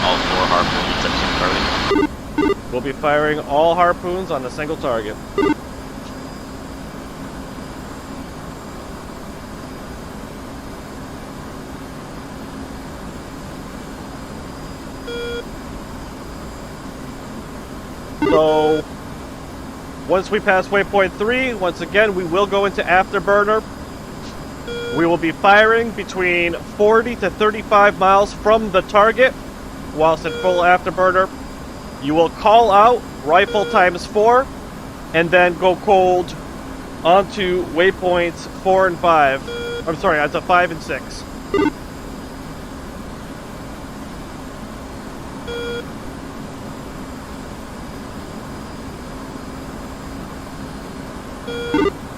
all 4 harpoons at the same target. We'll be firing all harpoons on a single target. So, once we pass waypoint 3, once again, we will go into afterburner. We will be firing between 40 to 35 miles from the target whilst in full afterburner. You will call out rifle ×4 and then go cold onto waypoints 4 and 5. I'm sorry, onto 5 and 6.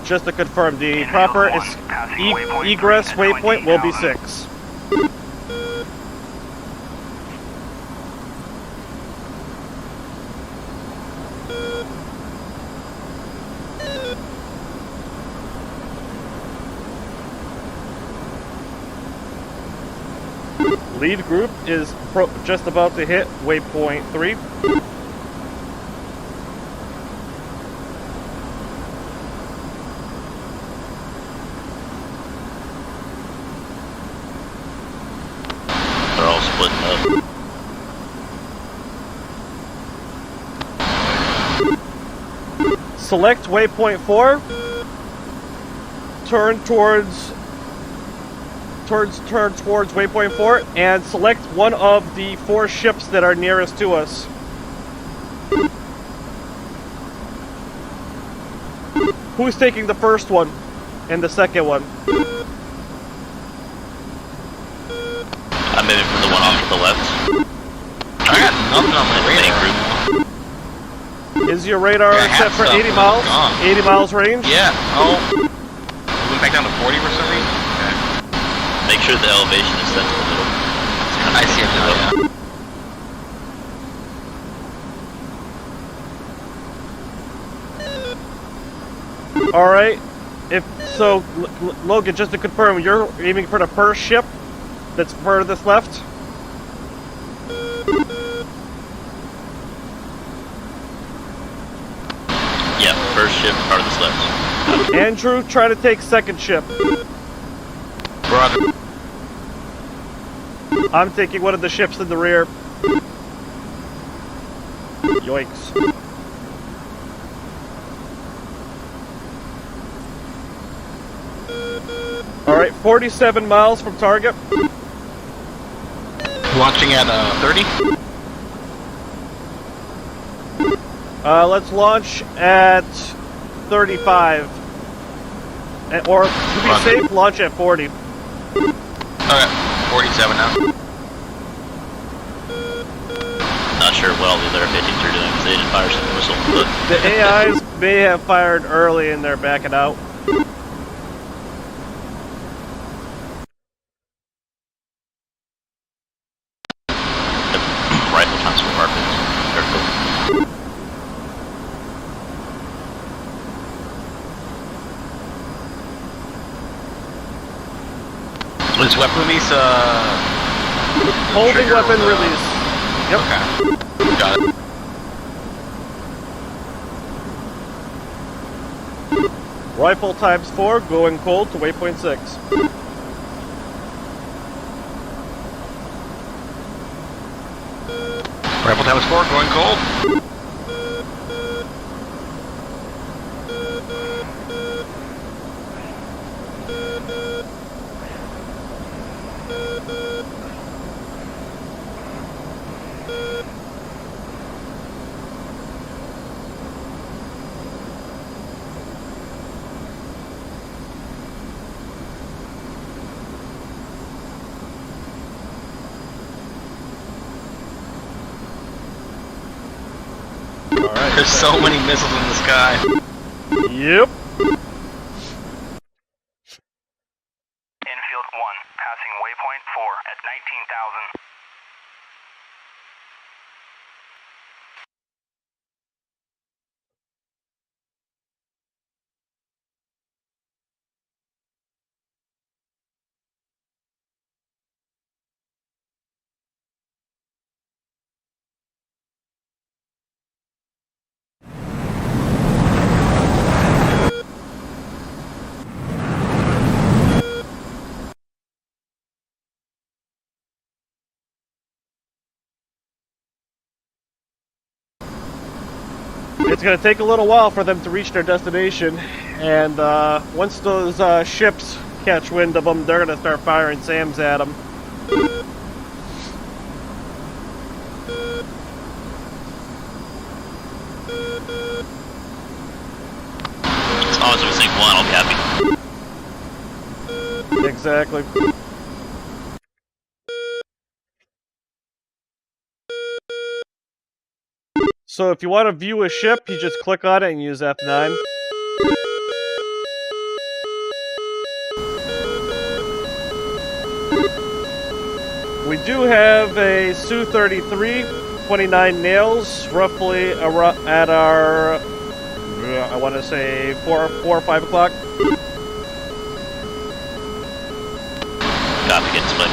Just to confirm, the proper egress waypoint will be 6. Lead group is just about to hit waypoint 3. They're all splitting up. Select waypoint 4. Turn towards waypoint 4 and select one of the 4 ships that are nearest to us. Who's taking the first one and the second one? I'm aiming for the one off to the left. I got nothing on my radar. Is your radar set for 80 miles? 80 miles range? Yeah. Oh. Moving back down to 40 for some reason? Okay. Make sure the elevation is set to the middle. I see it now, yeah. Alright. So, Logan, just to confirm, you're aiming for the first ship that's furthest left? Yeah, first ship, farthest left. Andrew, try to take second ship. Roger. I'm taking one of the ships in the rear. Yoinks. Alright, 47 miles from target. Launching at 30? Let's launch at 35. Or, to be safe, launch at 40. Okay, 47 now. Not sure what all the other F-18s are doing because they didn't fire some whistle, but... The AIs may have fired early and they're backing out. Rifle transfer harpoons. They're cool. Is weapon release, holding weapon release. Yep. Okay. Got it. Rifle ×4, going cold to waypoint 6. Rifle ×4, going cold. There's so many missiles in the sky. Yep. Infield 1, passing waypoint 4 at 19,000. It's going to take a little while for them to reach their destination, and once those ships catch wind of them, they're going to start firing SAMs at them. As long as we sink one, I'll be happy. Exactly. So if you want to view a ship, you just click on it and use F9. We do have a Su-33, 29 nails, roughly at our, I want to say 4 or 5 o'clock. Copy, get split.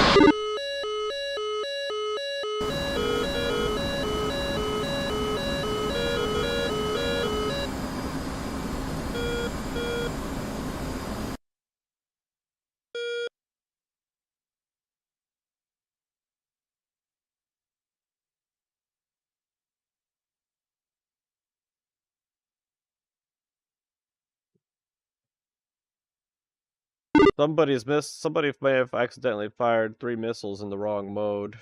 Somebody may have accidentally fired 3 missiles in the wrong mode.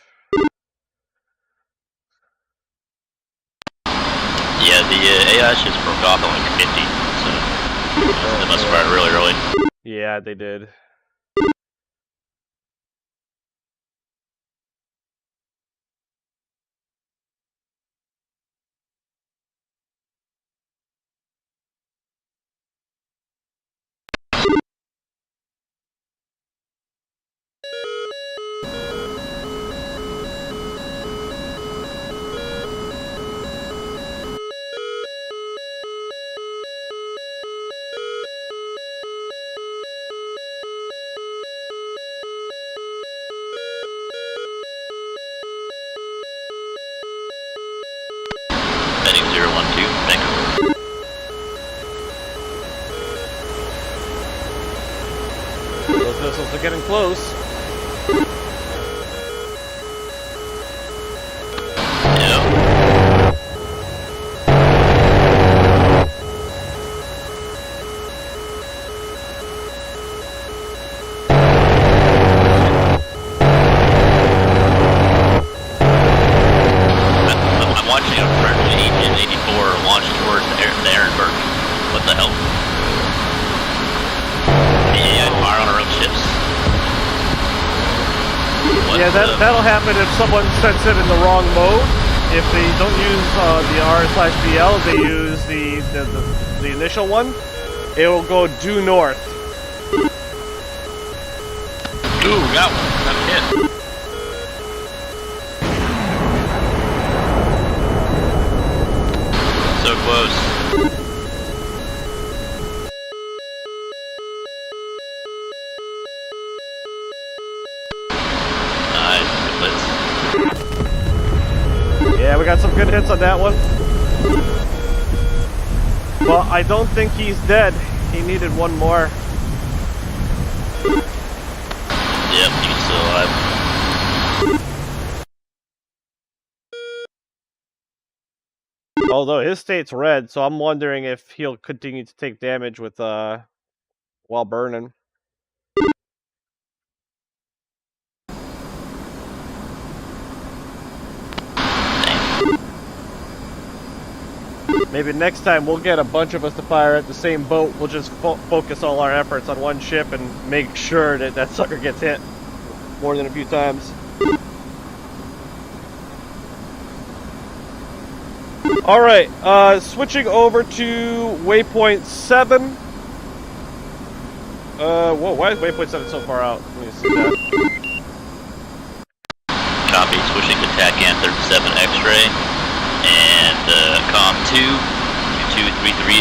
Yeah, the AI ships broke off at like 50, so they must have fired really early. Yeah, they did. Heading 012, thanks. Those missiles are getting close. Yeah. I'm watching a French Agent 84 launch towards the Ehrenberg. What the hell? Yeah, fire on our own ships. What Yeah, that'll happen if someone sets it in the wrong mode. If they don't use the R/BL, they use the initial one, it will go due north. Ooh, got one. Got a hit. So close. Nice, good blitz. Yeah, we got some good hits on that one. But I don't think he's dead. He needed one more. Yep, he's still alive. Although his state's red, so I'm wondering if he'll continue to take damage with while burning. Maybe next time we'll get a bunch of us to fire at the same boat. We'll just focus all our efforts on one ship and make sure that that sucker gets hit more than a few times. Alright, switching over to waypoint 7. Whoa, why is waypoint 7 so far out? Let me see that. Copy, switching to TACAN 37 X-ray. And COM 2, 2233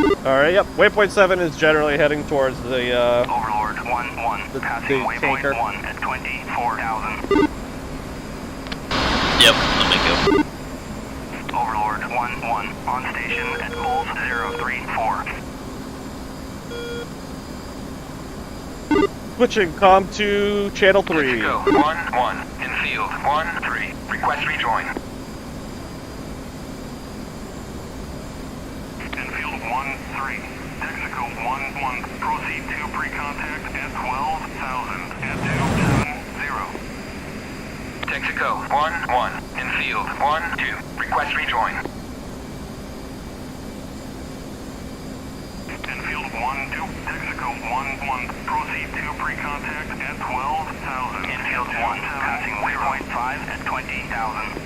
000. Alright, yep. Waypoint 7 is generally heading towards the, Overlord 1-1, passing waypoint tanker. 1 at 24,000. Yep, let me go. Overlord 1-1, on station at Bulls 034. switching COM to channel 3. Go. 1-1, in field. Infield 1-3. Request rejoin. Infield 1-3. Texaco 1-1. Proceed to pre-contact at 12,000 at 270. Texaco 1-1. Infield 1-2. Request rejoin. Infield 1-2. Texaco 1-1. Proceed to pre-contact at 12,000. Infield 1. Passing waypoint 5 at 20,000.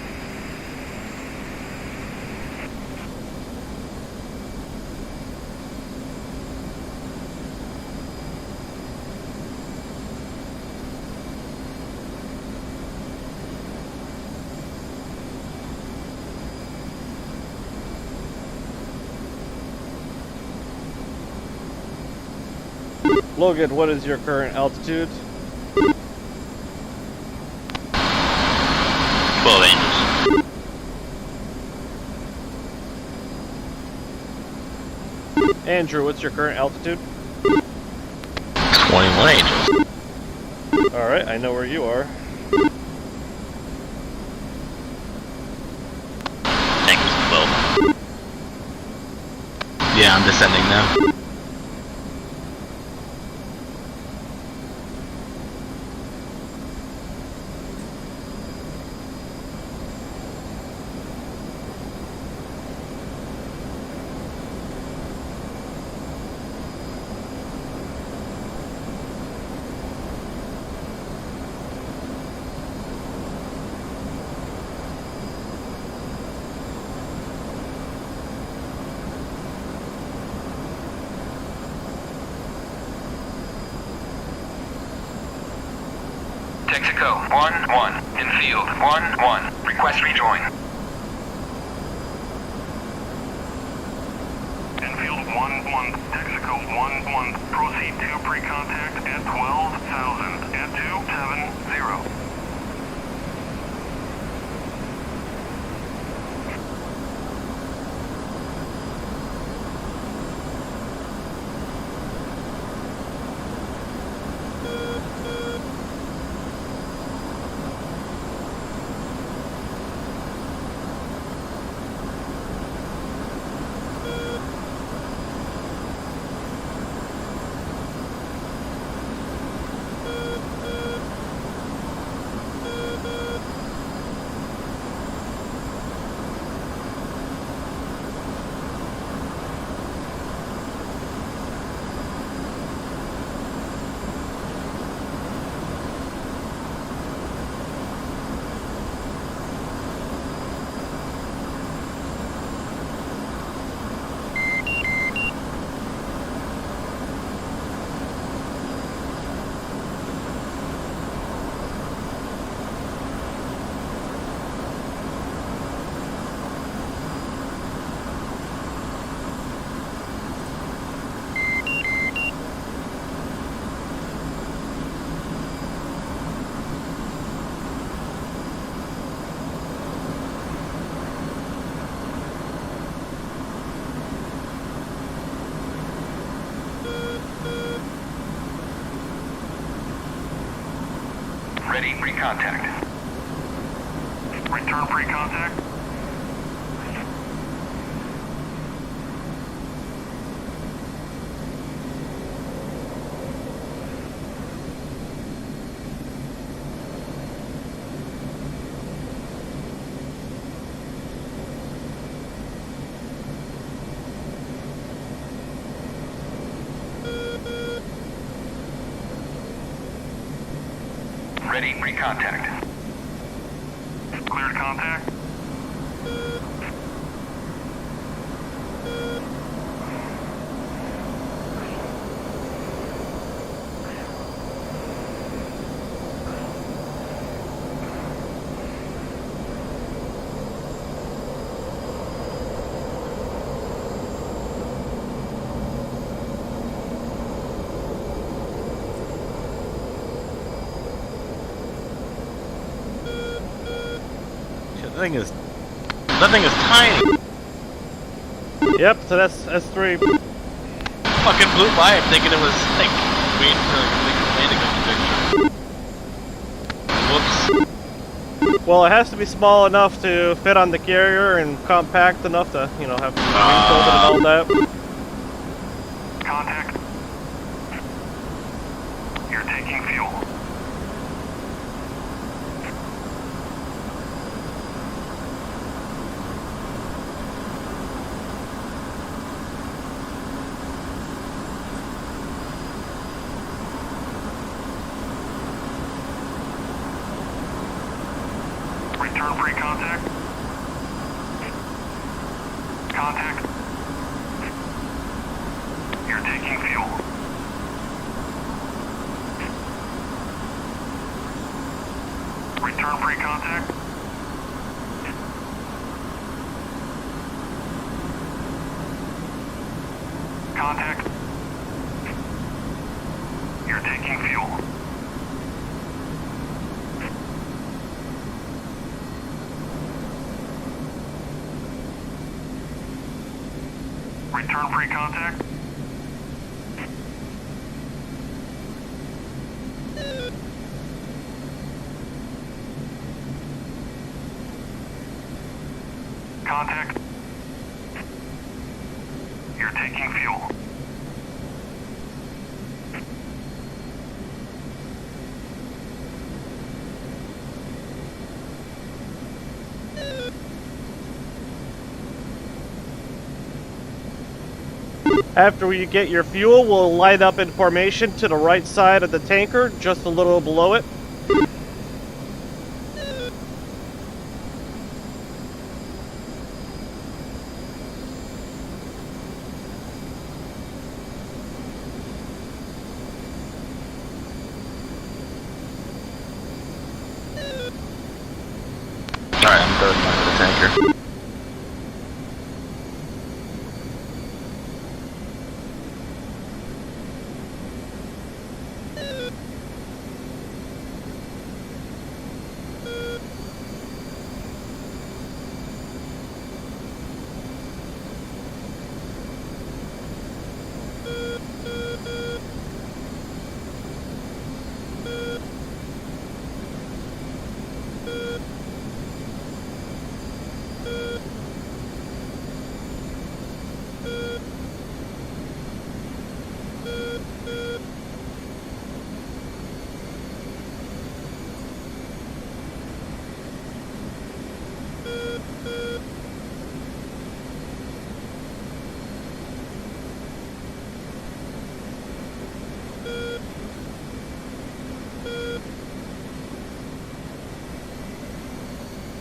Logan, what is your current altitude? 12 angels. Andrew, what's your current altitude? 21 angels. Alright, I know where you are. Tank was 12. Yeah, I'm descending now. Texaco 1-1. Infield 1-1. Request rejoin. Infield 1-1. Texaco 1-1. Proceed to pre-contact at 12,000 at 270. Ready, pre-contact. Return pre-contact. Ready, pre-contact. Cleared contact. That thing is tiny. Yep, so that's S3. Fucking blew by it thinking it was like waiting for like landing on the picture. Whoops. Well, it has to be small enough to fit on the carrier and compact enough to, you know, have and all that. Contact. You're taking fuel. Return free contact. Contact. You're taking fuel. Return free contact. Contact. You're taking fuel. Return free contact. Contact. You're taking fuel. After you get your fuel, we'll line up in formation to the right side of the tanker, just a little below it. Alright, I'm third line of the tanker.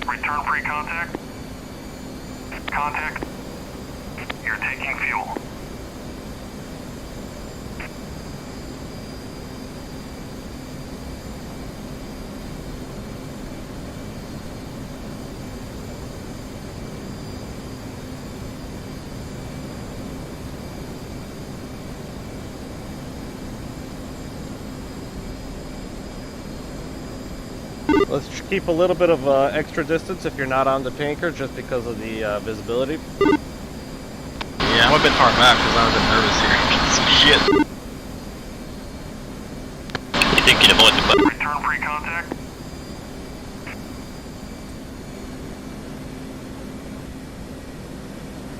Return free contact. Contact. You're taking fuel. Let's keep a little bit of extra distance if you're not on the tanker, just because of the visibility. Yeah, I'm a bit far back because I'm a bit nervous here. Some shit. You think you avoid the button? Return free contact.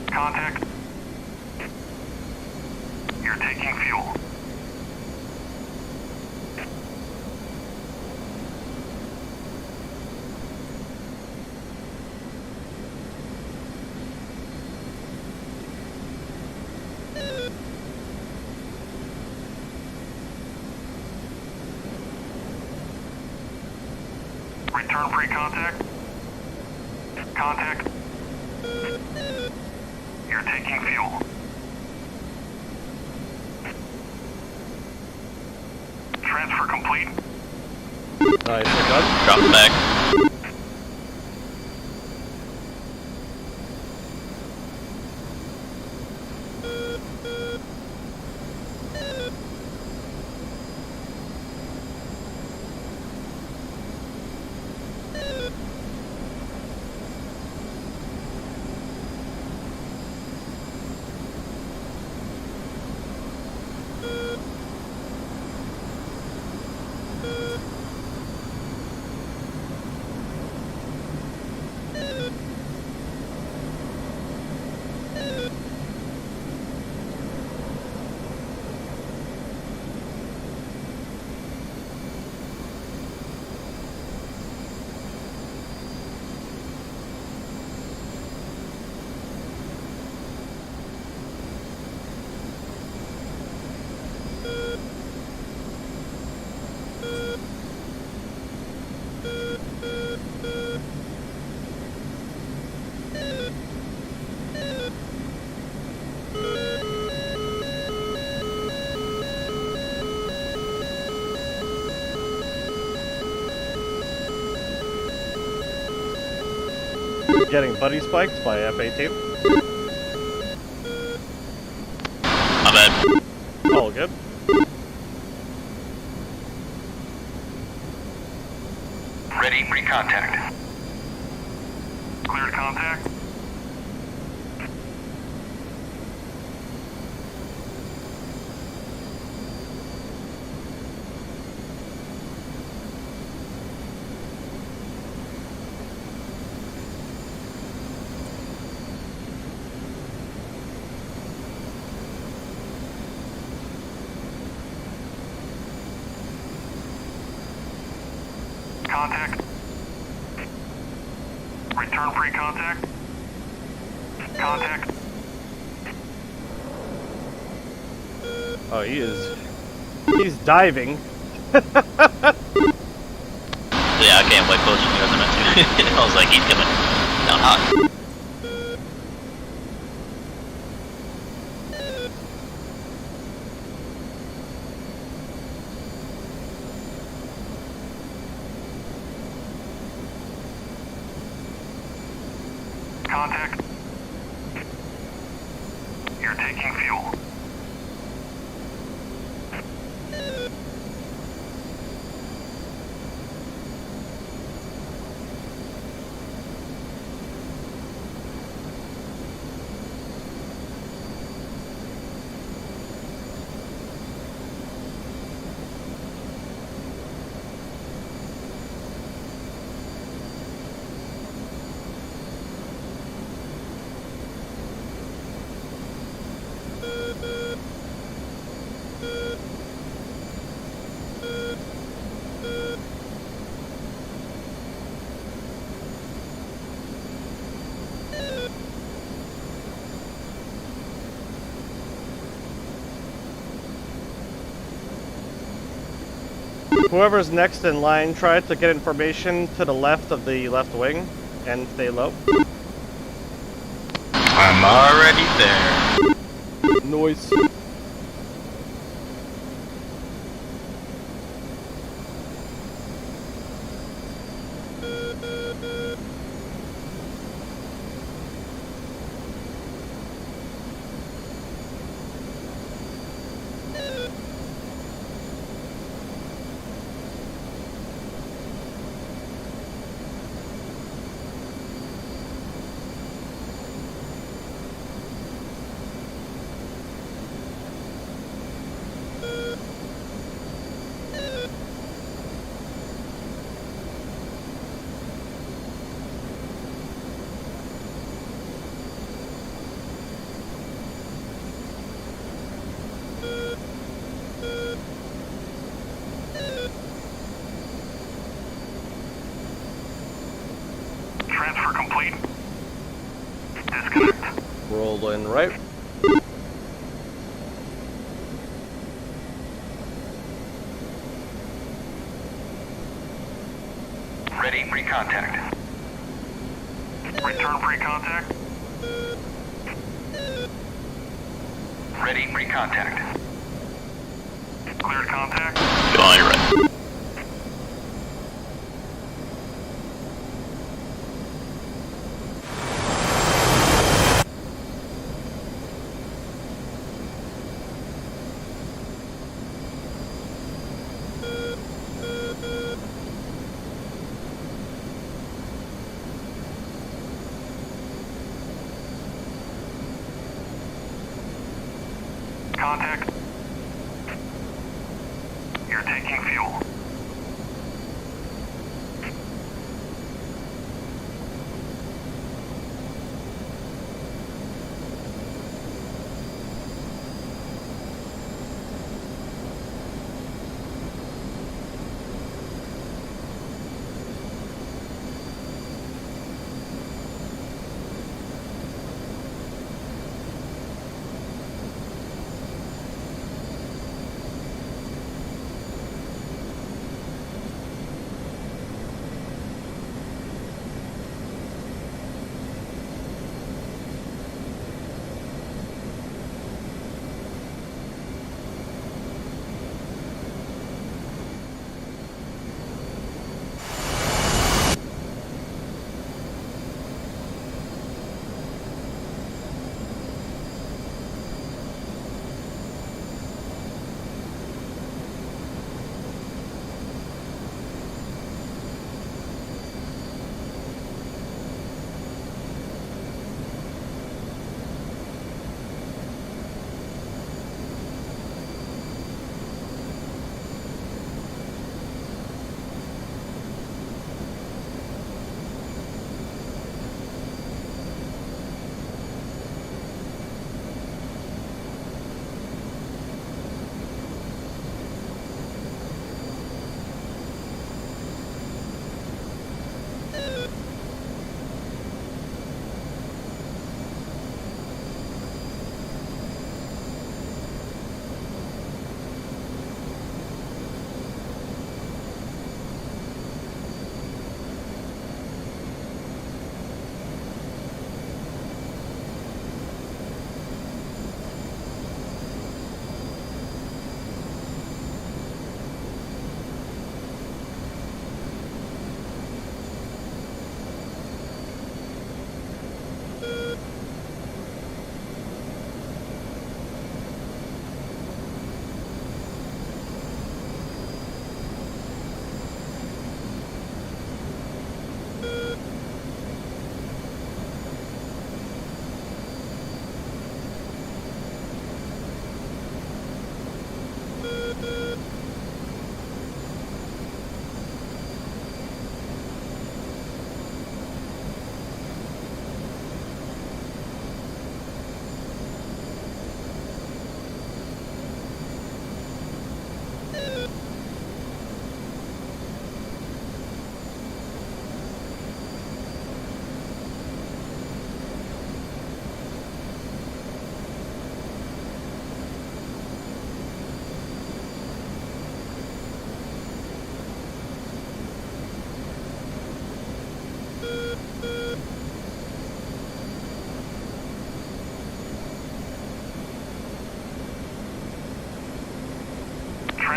Contact. You're taking fuel. Return free contact. Contact. You're taking fuel. Transfer complete. Nice, you're done. Drop it back. getting buddy spiked by F-18. My bad. All good. Ready, pre-contact. Cleared contact. Contact. Return pre-contact. Contact. Oh, he's diving. So yeah, I came way closer than you guys are meant to. I was like, he's coming down hot. Contact. You're taking fuel. Whoever's next in line, try to get information to the left of the left wing and stay low. I'm already there. Noise. Transfer complete. Disconnect. Roll in right. Ready, pre-contact. Return pre-contact. Ready, pre-contact. Cleared contact. Go on your right. Contact. You're taking fuel.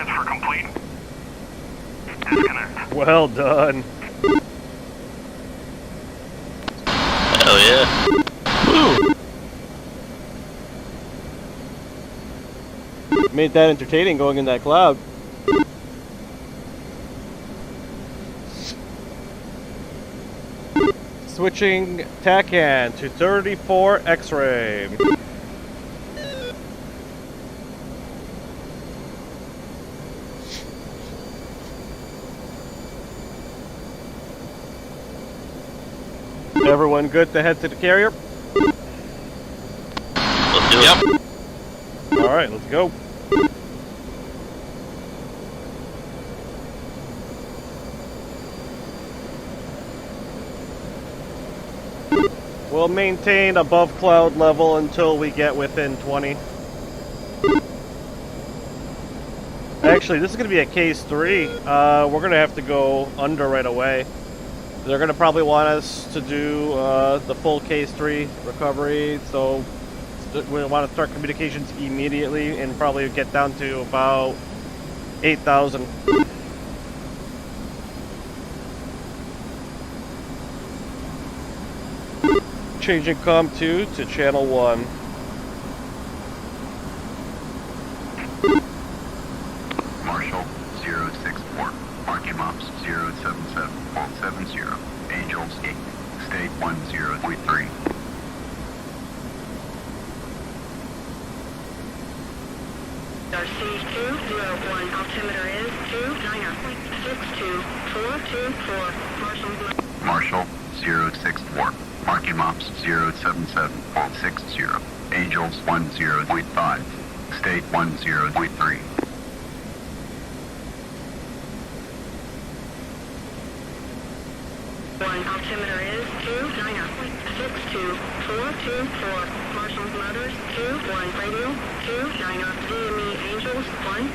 transfer complete. Disconnect. Well done. Hell yeah. Woo! Made that entertaining going in that cloud. Switching TACAN to 34 X-ray. Everyone good to head to the carrier? Let's do it. Alright, let's go. We'll maintain above cloud level until we get within 20. Actually, this is going to be a case 3. We're going to have to go under right away. They're going to probably want us to do the full case 3 recovery, so we want to start communications immediately and probably get down to about 8,000. Changing COM 2 to channel 1. Marshall 064, Archie Mops 077, Vault 70, Angels 8, State 10.3. RC201, altimeter is 290.62424, Marshall. Marshall 064, Archie Mops 077, Vault 60, Angels 10.5, State 10.3. Altimeter is 290.62424, Marshall Motors 21, radio 29, DME Angels 14,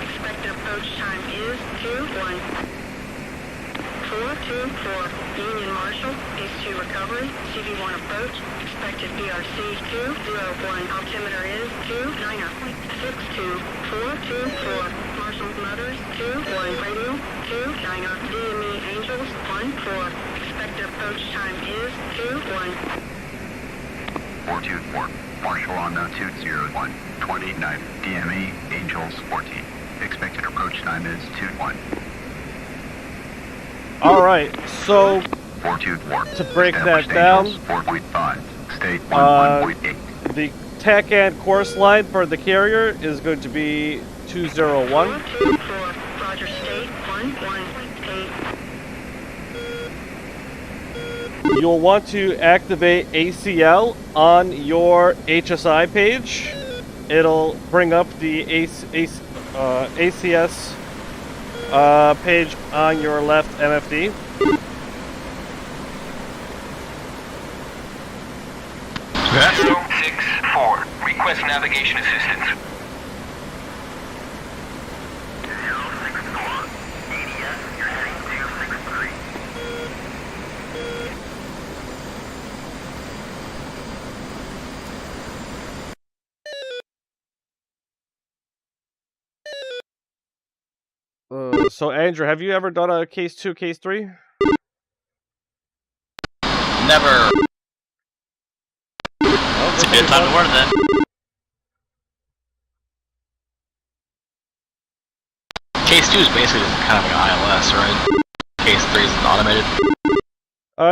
expected approach time is 21424, Union Marshall, Ace 2 recovery, CV1 approach, expected BRC 201, altimeter is 290.62424, Marshall Motors 21, radio 29, DME Angels 14, expected approach time is 424, Marshall on the 201, 29, DME, Angels 14. Expected approach time is 21. Alright, so 424. to break that Established down, Angels 4.5, State 11.8. the TACAN course line for the carrier is going to be 201. 424, Roger, State 118. You'll want to activate ACL on your HSI page. It'll bring up the ACS page on your left MFD. Zero 64, request navigation assistance. 064, ADS, you're heading to 63. So Andrew, have you ever done a case 2, case 3? Never. It's a good time to learn that. Case 2 is basically just kind of an ILS, right? Case 3 is automated.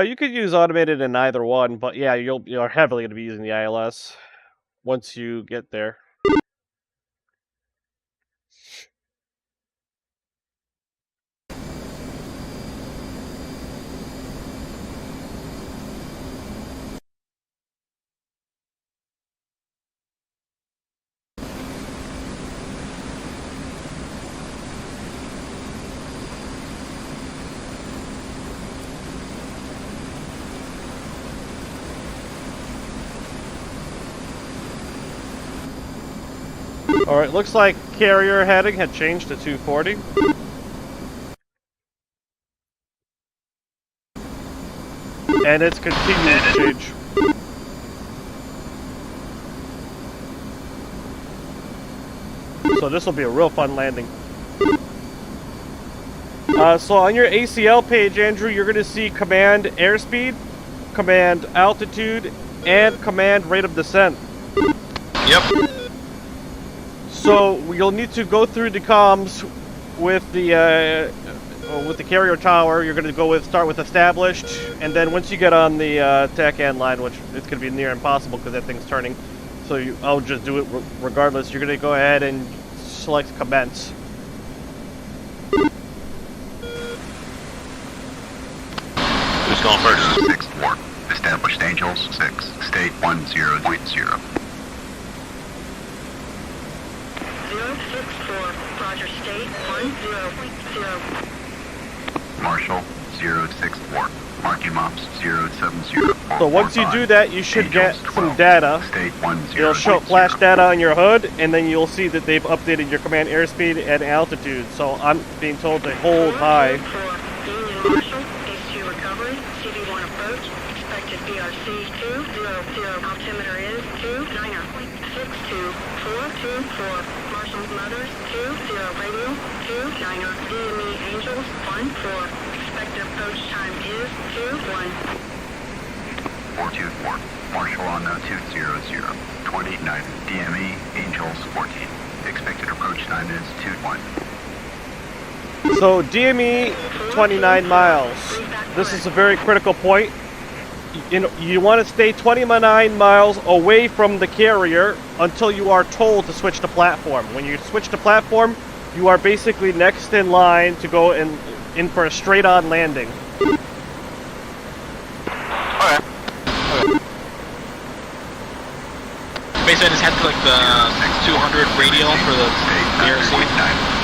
You could use automated in either one, but yeah, you're heavily going to be using the ILS once you get there. Alright, looks like carrier heading had changed to 240. And it's continuing to change. So this will be a real fun landing. So on your ACL page, Andrew, you're going to see command airspeed, command altitude, and command rate of descent. Yep. So you'll need to go through the comms with the carrier tower. You're going to start with established, and then once you get on the TACAN line, which it's going to be near impossible because that thing's turning, so I'll just do it regardless. You're going to go ahead and select commence. Who's going first? 64. Established Angels 6. State 10.0. 064, Roger, state 10.0. Marshall 064. Marking Mops 070. So once you do that, you should get Angels some 12. data. State 10. It'll show flash data on your HUD, and then you'll see that they've updated your command airspeed and altitude. So I'm being told to hold high. Union Marshall, H2 recovery, CV1 approach, expected BRC 200, altimeter is 290.62424, Marshall's Mothers 20 radio, 29er, DME Angels 14, expected approach time is 21. 424. Marshall on 200. 29. DME Angels 14. Expected approach time is 21. So DME 29 miles. This is a very critical point. You want to stay 29 miles away from the carrier until you are told to switch to platform. When you switch to platform, you are basically next in line to go in for a straight-on landing. Okay. Basically, I just had to like the 200 radial for the BRC.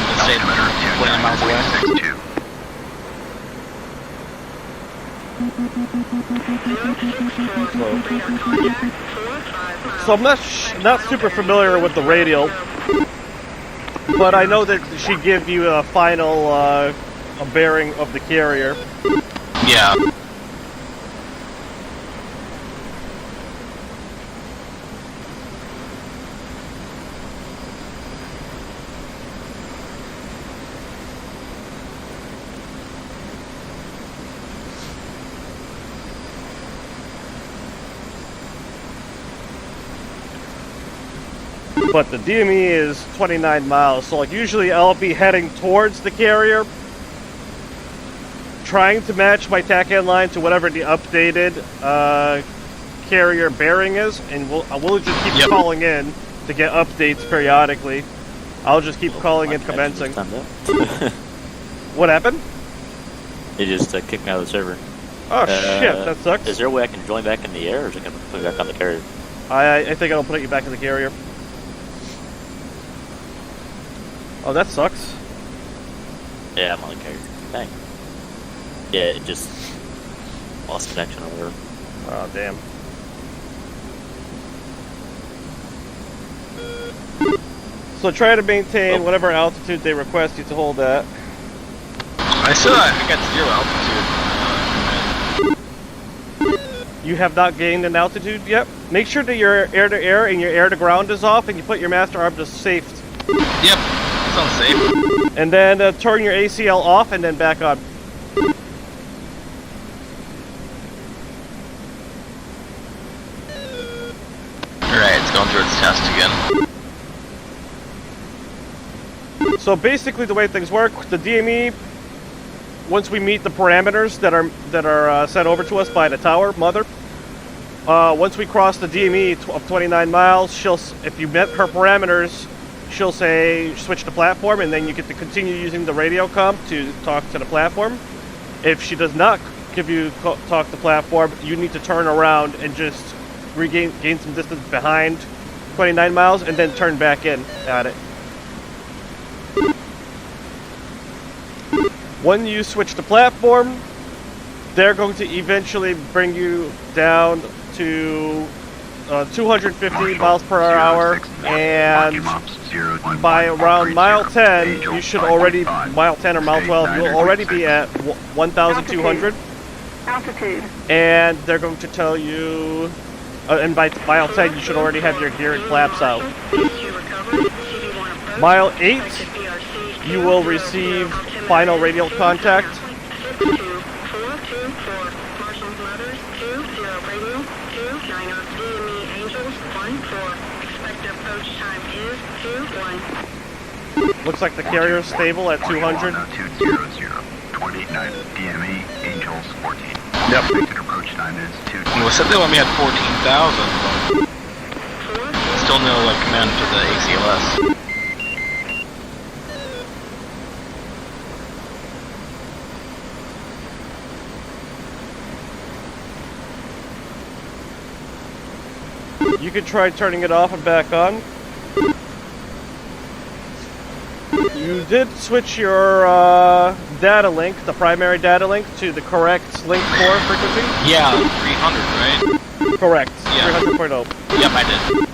Let's say 29 miles away. 62. So I'm not super familiar with the radial, but I know that she give you a final a bearing of the carrier. Yeah. But the DME is 29 miles, so like usually I'll be heading towards the carrier, trying to match my TACAN line to whatever the updated carrier bearing is, and we'll just keep calling in to get updates periodically. I'll just keep calling in commencing. What happened? They just kicked me out of the server. Oh shit, that sucks. Is there a way I can join back in the air, or is it going to put me back on the carrier? I think I'll put you back in the carrier. Oh, that sucks. Yeah, I'm on the carrier. Dang. Yeah, it just lost connection or whatever. Oh, damn. So try to maintain whatever altitude they request you to hold at. I got 0 altitude. You have not gained an altitude yet? Make sure that your air-to-air and your air-to-ground is off, and you put your master arm to safety. Yep. Sounds safe. And then turn your ACL off and then back on. Alright, it's going through its test again. So basically the way things work, the DME, once we meet the parameters that are sent over to us by the tower mother, once we cross the DME of 29 miles, if you met her parameters, she'll say switch to platform, and then you get to continue using the radio comm to talk to the platform. If she does not give you talk to platform, you need to turn around and just gain some distance behind 29 miles and then turn back in at it. When you switch to platform, they're going to eventually bring you down to 250 miles per hour, and by around mile 10, you should already, mile 10 or mile 12, you'll already be at 1,200. Altitude. And they're going to tell you, and by mile 10, you should already have your gear and flaps out. Mile 8, you will receive final radial contact. 62424, Martians Mothers, 20 radio, 29er, DME Angels, 14. Expected approach time is 21. Looks like the carrier is stable at 200. 200, 29, DME, Angels, 14. Yep. Expected approach time is 2. Well, it said they let me at 14,000, but still no like command to the ACLS. You could try turning it off and back on. You did switch your data link, the primary data link, to the correct link 4 frequency? Yeah, 300, right? Correct. Yeah. 300.0. Yep, I did.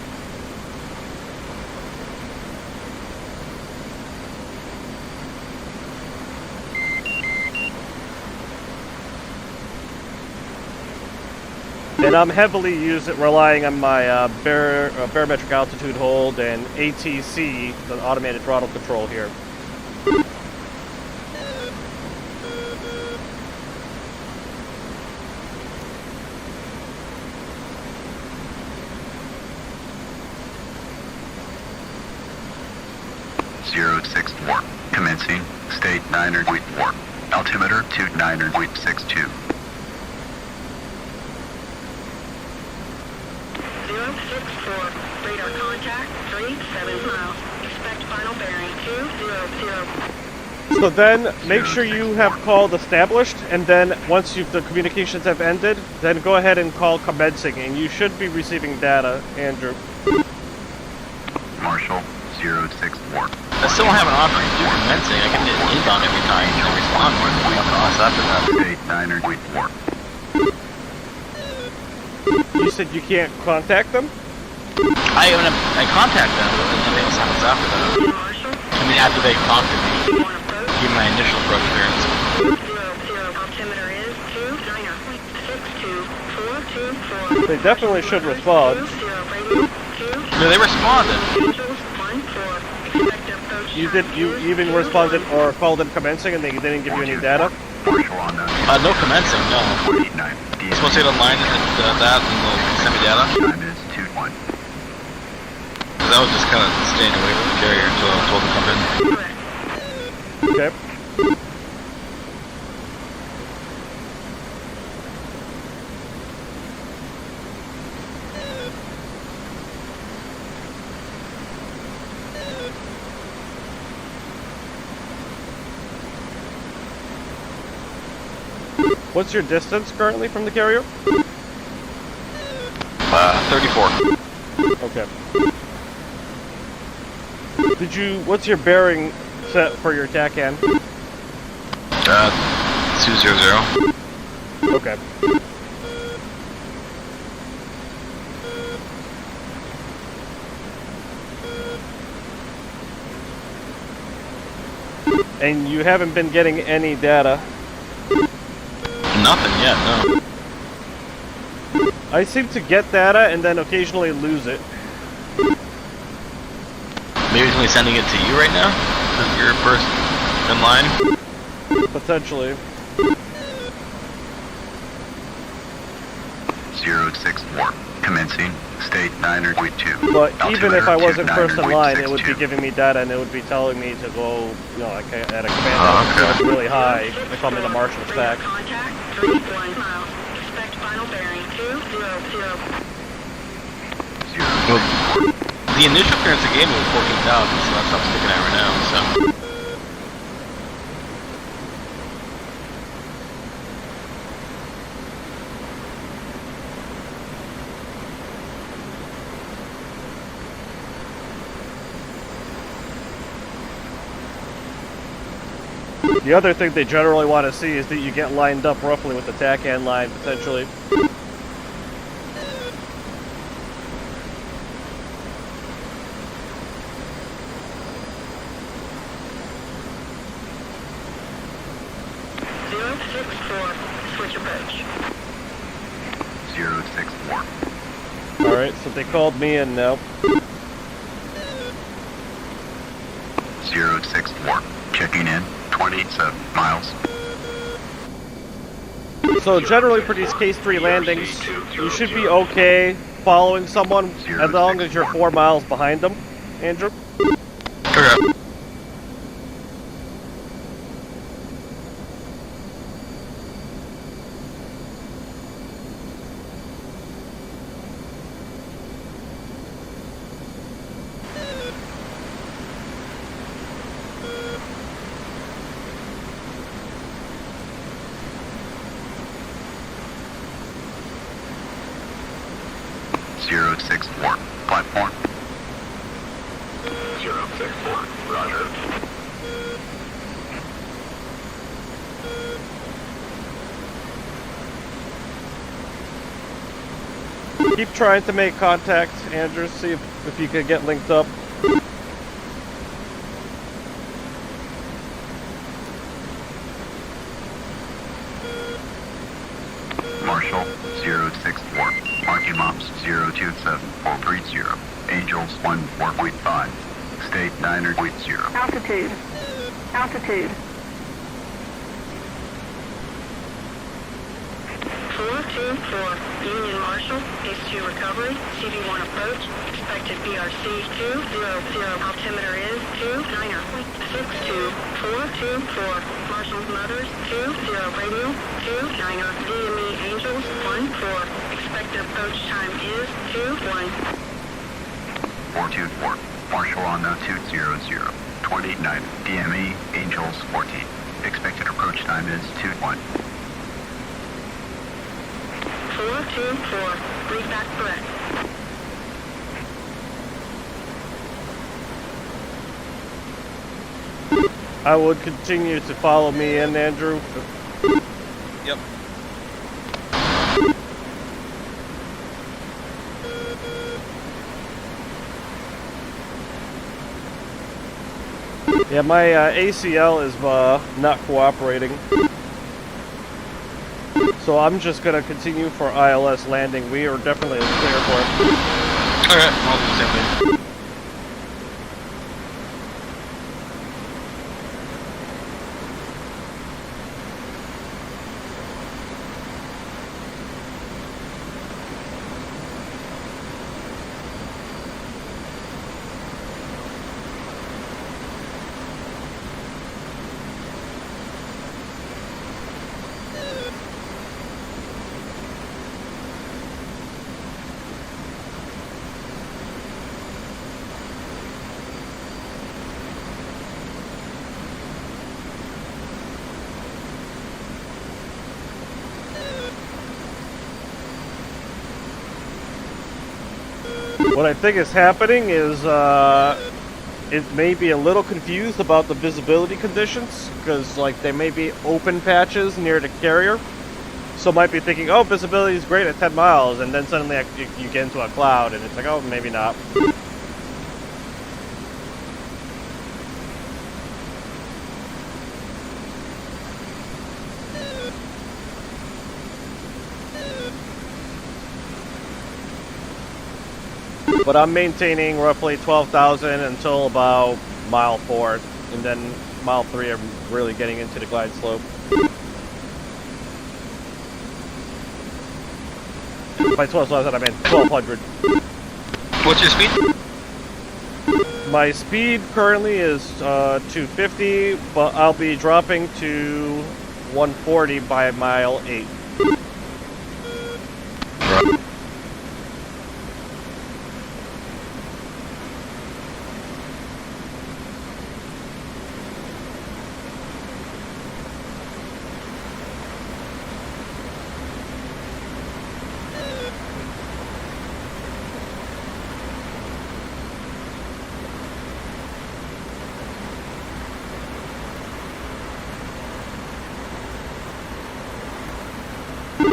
And I'm heavily relying on my barometric altitude hold and ATC, the automated throttle control here. Zero 6-4. Commencing. State 9.4. Altimeter 29.62. 064, radar contact, 37 miles. Expect final bearing 200. So then, make sure you have called established, and then once the communications have ended, then go ahead and call commencing, and you should be receiving data, Andrew. Marshall 064. I still don't have an option to do commencing. I can hit inbound every time and respond with nothing else after that. State 9.4. You said you can't contact them? I contact them, but then nothing else happens after that. Marshall, I mean, after they talk to me, 1 approach. give my initial approach clearance. 200, altimeter is 29er, 62424. They definitely should respond. 20 radio, 2 No, they responded. Angels, 14. Expect approach You time did. You is even 21. responded or called them commencing, and they didn't give you any data. Marshall on the No commencing, no. 49. You're supposed to get online and that, and they'll send me data. Time is 2-1. Because I was just kind of staying away from the carrier until I was told to come in. Correct. Okay. What's your distance currently from the carrier? 34. Okay. What's your bearing set for your TACAN? 200. Okay. And you haven't been getting any data. Nothing yet, no. I seem to get data and then occasionally lose it. Maybe he's only sending it to you right now? Because you're first in line? Potentially. 064. Commencing. State 9.2. But even if I wasn't Altimeter first in line, it would be 9.62. giving me data and it would be telling me to go, like at a command Oh, level okay. really high if I'm in a Marshall stack. Radar contact, 31 miles. Expect final bearing 200. Well, the initial clearance they gave me was 14,000, so that's what I'm sticking at right now, so. The other thing they generally want to see is that you get lined up roughly with the TACAN line, potentially. Switch approach. 064. Alright, so they called me in now. 064. Checking in, 27 miles. So generally for these Case 3 landings, you should be okay following someone as long as you're 4 miles behind them, Andrew. Okay. Zero 64, platform. 064, roger. Keep trying to make contact, Andrew, see if you can get linked up. Marshall, 064. Marking Mops, 027430. Angels, 14.5. State 9.0. Altitude. Altitude. 424, Union Marshall, Base 2 recovery, CV1 approach, expected BRC 200, altimeter is 290.62, 424, Marshall's Mothers, 20 radio, 29er, DME Angels, 14, expected approach time is 21. 424. Marshall on the 200. 29. DME, Angels, 14. Expected approach time is 21. 424, read back correct. I would continue to follow me in, Andrew. Yep. Yeah, my ACL is not cooperating. So I'm just going to continue for ILS landing. We are definitely clear for it. Okay, I'll do the same thing. What I think is happening is it may be a little confused about the visibility conditions, because like they may be open patches near the carrier. So might be thinking, oh, visibility is great at 10 miles, and then suddenly you get into a cloud, and it's like, oh, maybe not. But I'm maintaining roughly 12,000 until about mile 4, and then mile 3 I'm really getting into the glide slope. By 12,000 I mean 1,200. What's your speed? My speed currently is 250, but I'll be dropping to 140 by mile 8.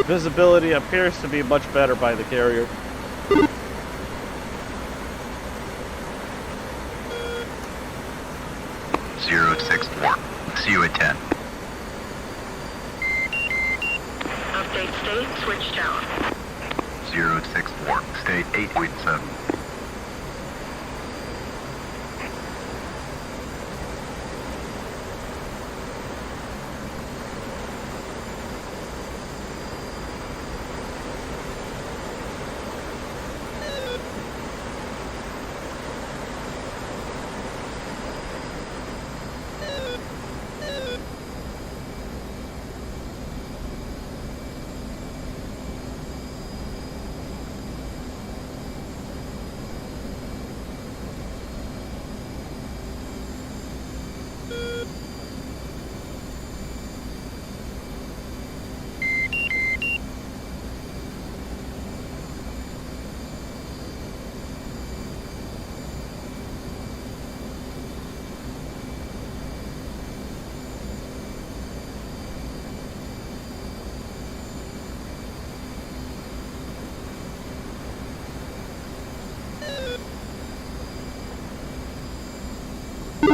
Visibility appears to be much better by the carrier. Zero 64. See you at 10. Update state, switch tower. 064. State 8.7.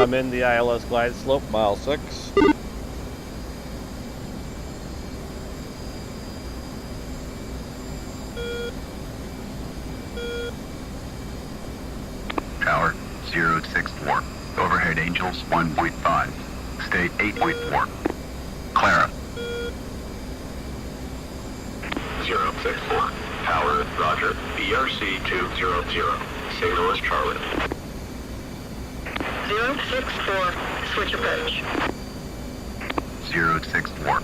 I'm in the ILS glide slope, mile 6. Tower 064. Overhead Angels 1.5. State 8.4. Clara. 064. Tower, roger. BRC 200. Signal is Charlie. 064. Switch approach. 064.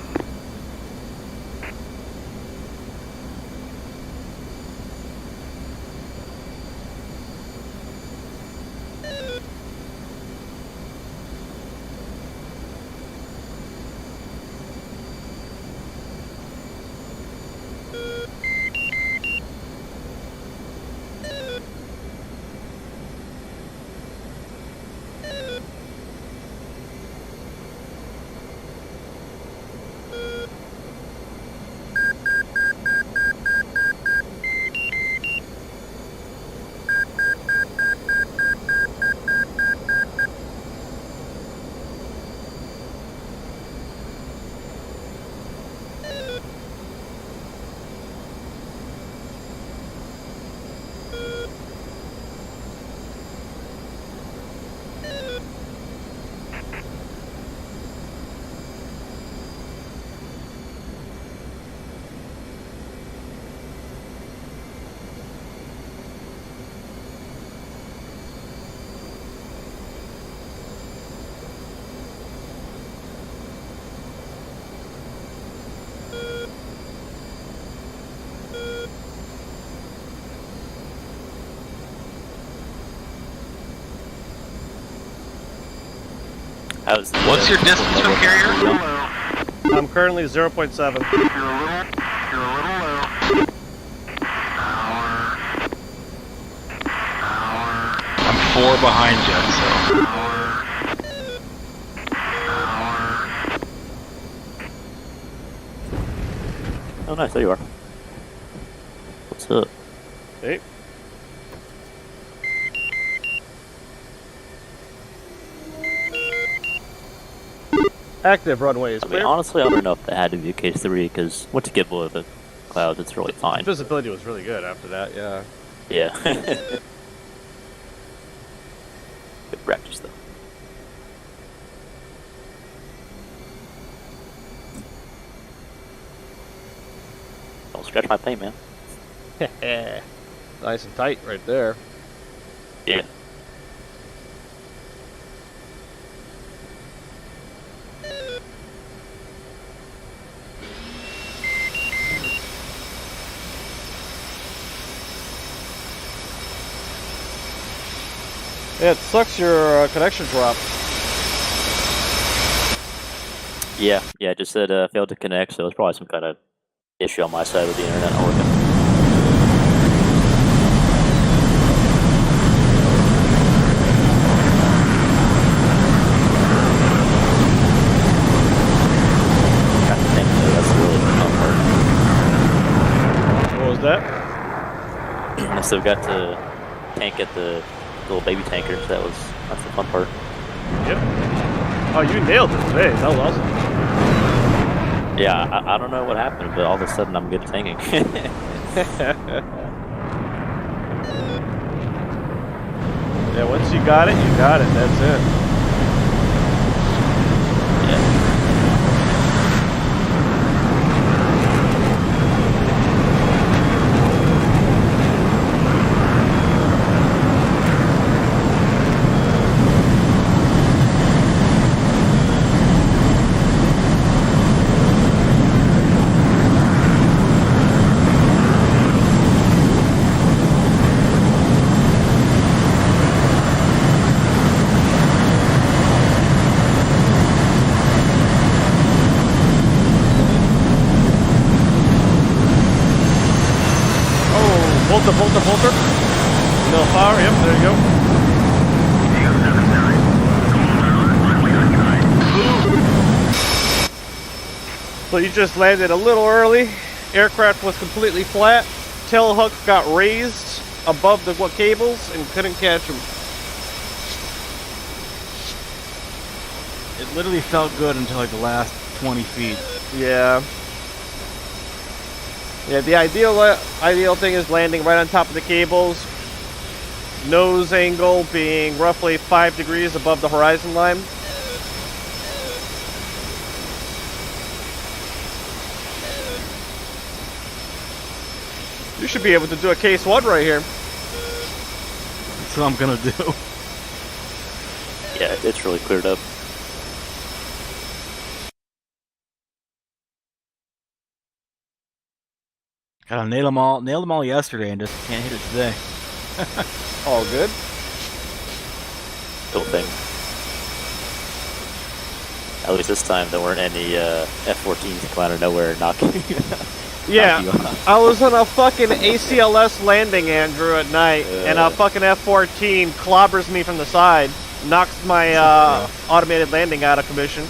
What's your distance from carrier? I'm currently 0.7. You're a little low. I'm 4 behind you, so. Oh, nice. There you are. What's up? Hey. Active runways. I mean, honestly, I don't know if that had to be a case 3 because once you get below the clouds, it's really fine. Visibility was really good after that, yeah. Yeah. Good practice, though. Don't scratch my paint, man. Nice and tight right there. Yeah. Yeah, it sucks your connection dropped. Yeah, it just said failed to connect, so it's probably some kind of issue on my side with the internet not working. God damn it, that's really the fun part. What was that? I still got to tank at the little baby tanker, so that's the fun part. Yep. Oh, you nailed it today. That was awesome. Yeah, I don't know what happened, but all of a sudden I'm good at tanking. Yeah, once you got it, that's it. Yeah. Volter. Middle power, yep, there you go. So you just landed a little early. Aircraft was completely flat. Tail hook got raised above the cables and couldn't catch them. literally felt good until like the last 20 feet. Yeah. Yeah, the ideal thing is landing right on top of the cables. Nose angle being roughly 5 degrees above the horizon line. You should be able to do a case 1 right here. That's what I'm gonna do. Yeah, it's really cleared up. Gotta nailed them all yesterday, and just can't hit it today. All good. Cool thing. At least this time there weren't any F-14s come out of nowhere knocking. Yeah, knock you off. I was on a fucking ACLS landing, Andrew, at night, and a fucking F-14 clobbers me from the side, knocks my automated landing out of commission.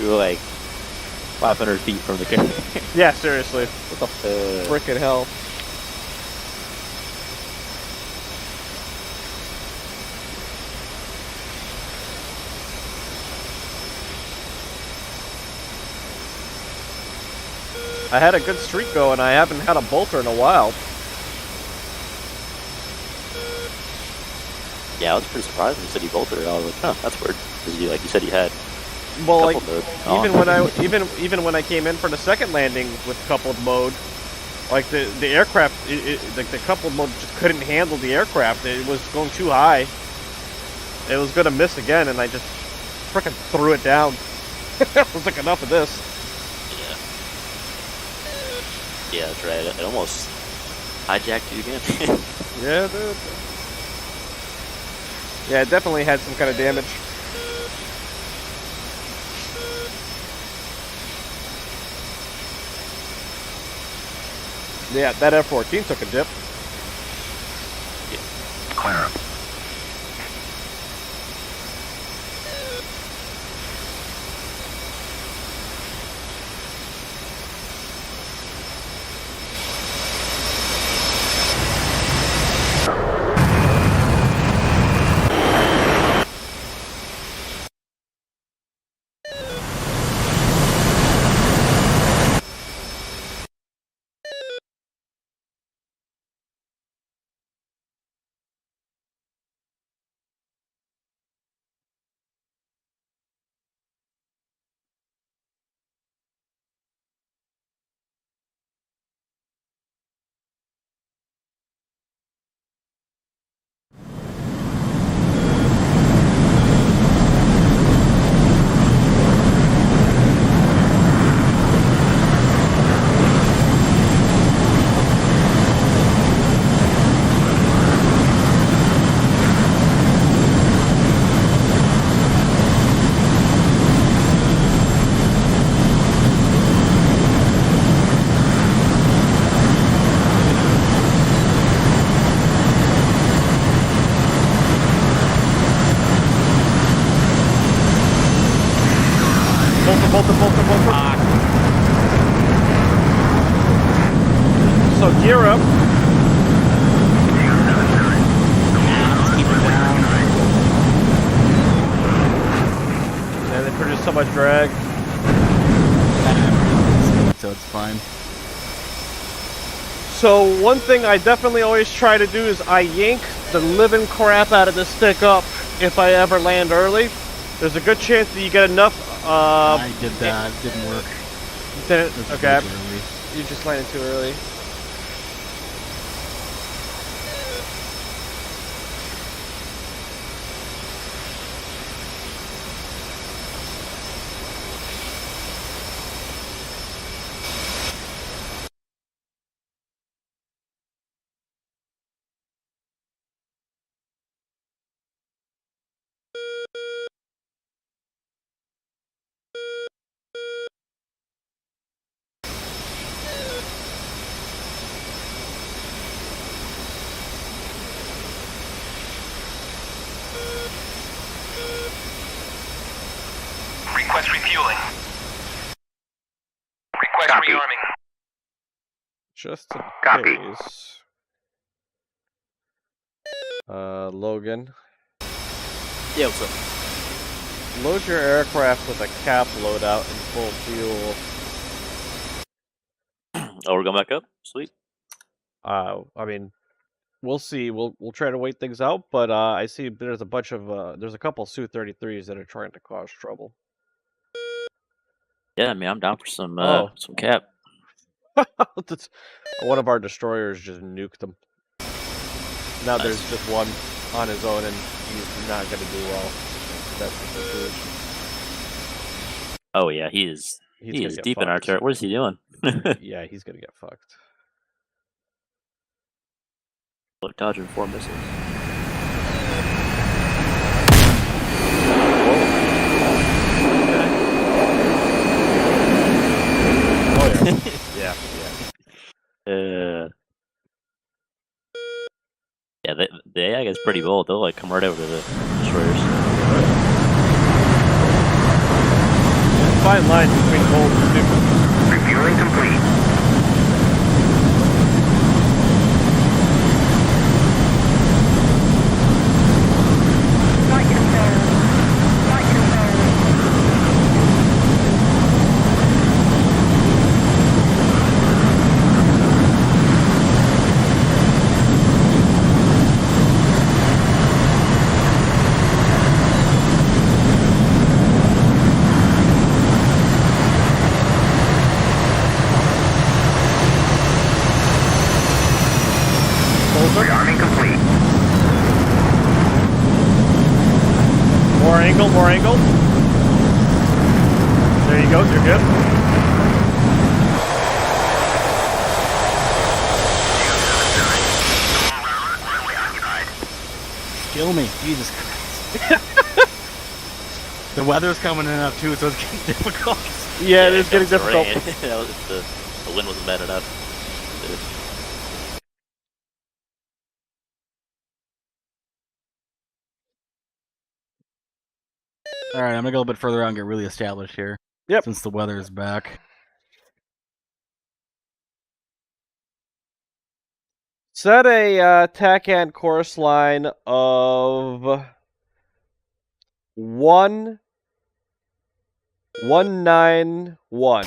We were like 500 feet from the carrier. Yeah, seriously. What the frickin' hell? I had a good streak going. I haven't had a bolter in a while. Yeah, I was pretty surprised when you said you bolted it. I was like, huh, that's weird. Because you said you had Well, like coupled mode even when I came in for the second landing with coupled mode, like the aircraft, like the coupled mode just couldn't handle the aircraft. It was going too high. It was gonna miss again, and I just frickin' threw it down. I was like, enough of this. Yeah, that's right. It almost hijacked you again. Yeah, dude. Yeah, it definitely had some kind of damage. Yeah, that F-14 took a dip. Clara. Bolter. So gear up. And they produce so much drag. So it's fine. So one thing I definitely always try to do is I yank the living crap out of the stick up if I ever land early. There's a good chance that you get enough. I did that. It didn't work. Didn't? Okay. Too early. You just landed too early. Request refueling. Request Copy. rearming. Just in Copy. case. Logan. Yeah, what's up? Load your aircraft with a cap loadout and full fuel. Oh, we're going back up? Sweet. I mean, we'll see. We'll try to wait things out, but I see there's a bunch of there's a couple Su-33s that are trying to cause trouble. Yeah, I mean, I'm down for some cap. That's- one of our destroyers just nuked them. Now there's just one on his own, and he's not going to do well. That's the situation. Oh yeah, he is He's deep in our turret. What is he doing? Yeah, he's going to get fucked. Look, dodging 4 missiles. Oh yeah. Yeah, the AI guy's pretty bold. They'll like come right over to the destroyers. Fine line between bold and stupid. Refueling complete. Flight control. Flight control. Rearming complete. More angle, more angle. There you go, you're good. Kill me, Jesus Christ. The weather's coming in up too, so it's getting difficult. Yeah, it is getting the difficult. rain. the wind wasn't bad enough. Alright, I'm gonna go a little bit further out and get really established here. Yep. Since the weather is back. Set a TACAN course line of 191.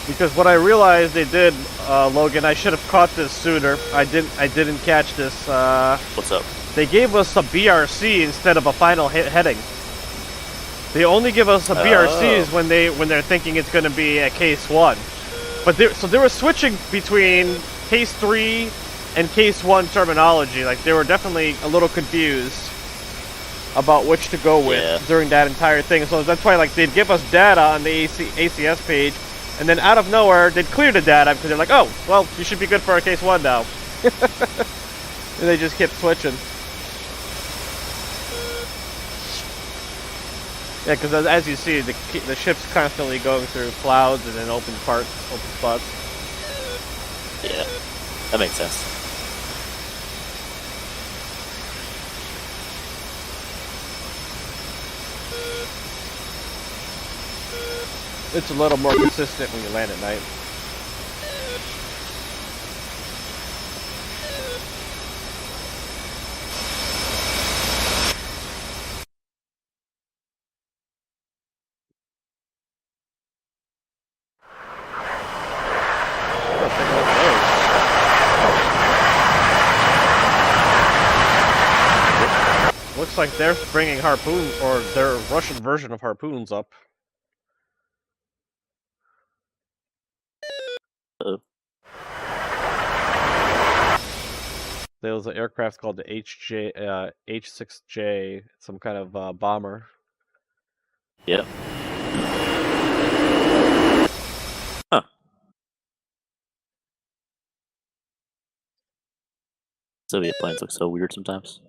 Because what I realized they did, Logan, I should have caught this sooner. I didn't catch this. What's up? They gave us a BRC instead of a final heading. They only give us a BRCs when they're thinking it's going to be a case 1. But they were switching between case 3 and case 1 terminology. Like they were definitely a little confused about which to go with during that entire thing. So that's why like they'd give us data on the ACS page, and then out of nowhere they'd clear the data because they're like, oh, well, you should be good for a case 1 now. And they just kept switching. Yeah, because as you see, the ship's constantly going through clouds and then open spots. Yeah, that makes sense. It's a little more consistent when you land at night. Looks like they're bringing harpoon, or their Russian version of harpoons up. There was an aircraft called the H6J, some kind of bomber. Yep. Huh. Soviet planes look so weird sometimes.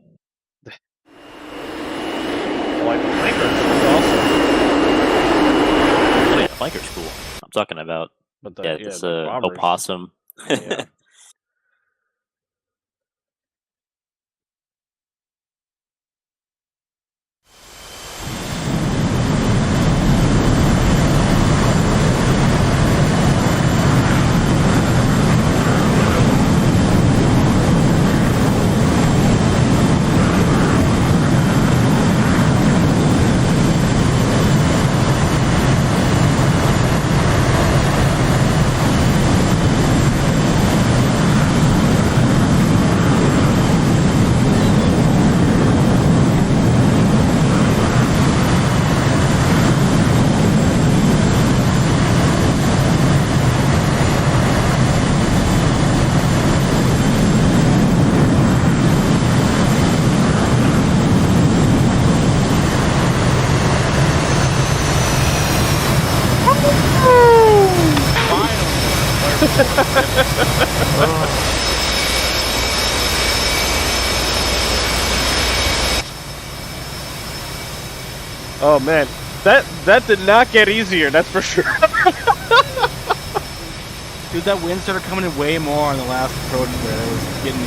Like the flankers also. Oh yeah, flanker's cool. I'm talking about this opossum. Yeah. Oh man, that did not get easier. That's for sure. Dude, that wind started coming in way more on the last approach where it was getting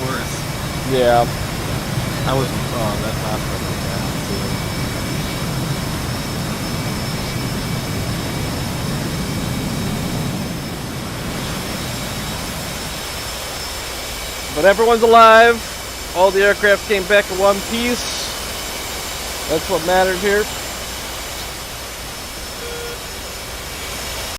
worse. Yeah. I was, that last approach was bad too. But everyone's alive. All the aircraft came back in one piece. That's what mattered here.